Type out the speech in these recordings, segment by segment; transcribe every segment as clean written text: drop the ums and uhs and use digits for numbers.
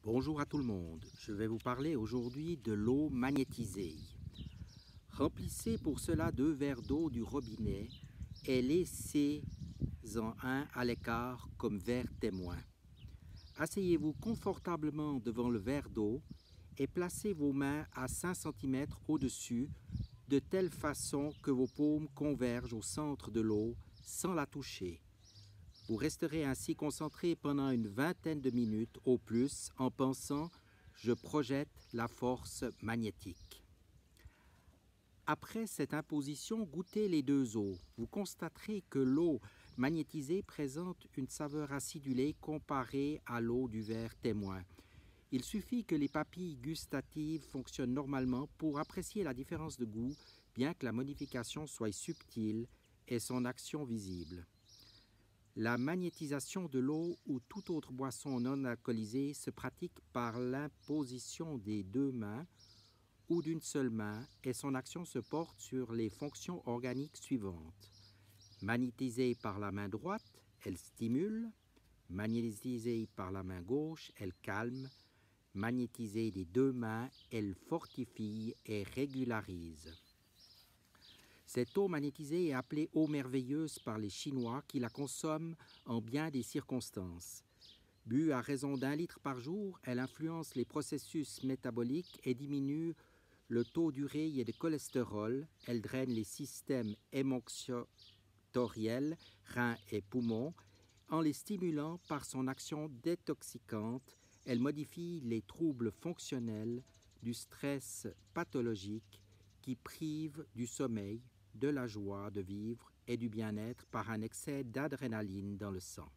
Bonjour à tout le monde, je vais vous parler aujourd'hui de l'eau magnétisée. Remplissez pour cela 2 verres d'eau du robinet et laissez-en un à l'écart comme verre témoin. Asseyez-vous confortablement devant le verre d'eau et placez vos mains à 5 cm au-dessus de telle façon que vos paumes convergent au centre de l'eau sans la toucher. Vous resterez ainsi concentré pendant une vingtaine de minutes au plus en pensant « je projette la force magnétique ». Après cette imposition, goûtez les 2 eaux. Vous constaterez que l'eau magnétisée présente une saveur acidulée comparée à l'eau du verre témoin. Il suffit que les papilles gustatives fonctionnent normalement pour apprécier la différence de goût, bien que la modification soit subtile et son action visible. La magnétisation de l'eau ou toute autre boisson non alcoolisée se pratique par l'imposition des 2 mains ou d'une seule main et son action se porte sur les fonctions organiques suivantes. Magnétisée par la main droite, elle stimule. Magnétisée par la main gauche, elle calme. Magnétisée des 2 mains, elle fortifie et régularise. Cette eau magnétisée est appelée eau merveilleuse par les Chinois qui la consomment en bien des circonstances. Bue à raison d'1 litre par jour, elle influence les processus métaboliques et diminue le taux d'uréi et de cholestérol. Elle draine les systèmes émonctoriels, reins et poumons. En les stimulant par son action détoxicante, elle modifie les troubles fonctionnels, du stress pathologique qui prive du sommeil, de la joie de vivre et du bien-être par un excès d'adrénaline dans le sang.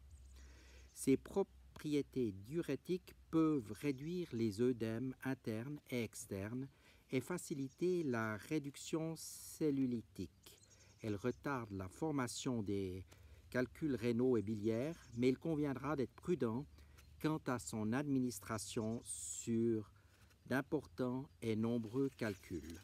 Ces propriétés diurétiques peuvent réduire les œdèmes internes et externes et faciliter la réduction cellulitique. Elles retardent la formation des calculs rénaux et biliaires, mais il conviendra d'être prudent quant à son administration sur d'importants et nombreux calculs.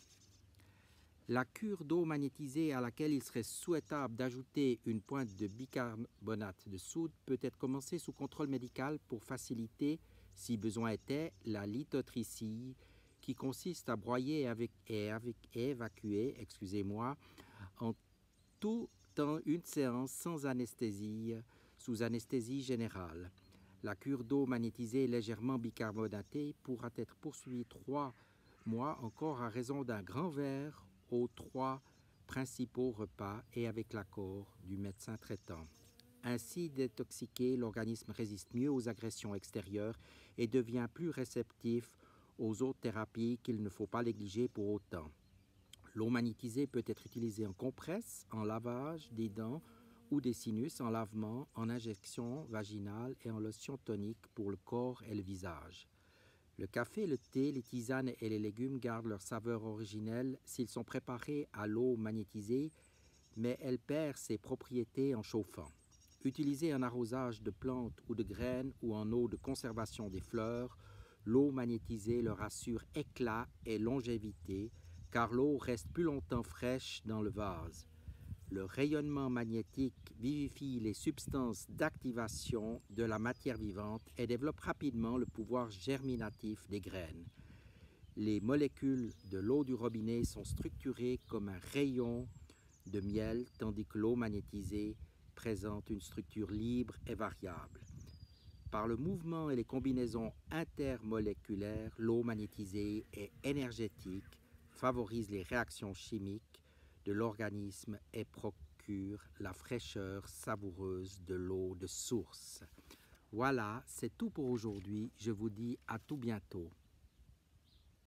La cure d'eau magnétisée à laquelle il serait souhaitable d'ajouter une pointe de bicarbonate de soude peut être commencée sous contrôle médical pour faciliter, si besoin était, la lithotricie qui consiste à broyer et évacuer en tout temps une séance sans anesthésie, sous anesthésie générale. La cure d'eau magnétisée légèrement bicarbonatée pourra être poursuivie 3 mois encore à raison d'un grand verre aux 3 principaux repas et avec l'accord du médecin traitant. Ainsi détoxiqué, l'organisme résiste mieux aux agressions extérieures et devient plus réceptif aux autres thérapies qu'il ne faut pas négliger pour autant. L'eau magnétisée peut être utilisée en compresse, en lavage des dents ou des sinus, en lavement, en injection vaginale et en lotion tonique pour le corps et le visage. Le café, le thé, les tisanes et les légumes gardent leur saveur originelle s'ils sont préparés à l'eau magnétisée, mais elle perd ses propriétés en chauffant. Utilisée en arrosage de plantes ou de graines ou en eau de conservation des fleurs, l'eau magnétisée leur assure éclat et longévité, car l'eau reste plus longtemps fraîche dans le vase. Le rayonnement magnétique vivifie les substances d'activation de la matière vivante et développe rapidement le pouvoir germinatif des graines. Les molécules de l'eau du robinet sont structurées comme un rayon de miel, tandis que l'eau magnétisée présente une structure libre et variable. Par le mouvement et les combinaisons intermoléculaires, l'eau magnétisée est énergétique, favorise les réactions chimiques de l'organisme et procure la fraîcheur savoureuse de l'eau de source. Voilà, c'est tout pour aujourd'hui. Je vous dis à tout bientôt.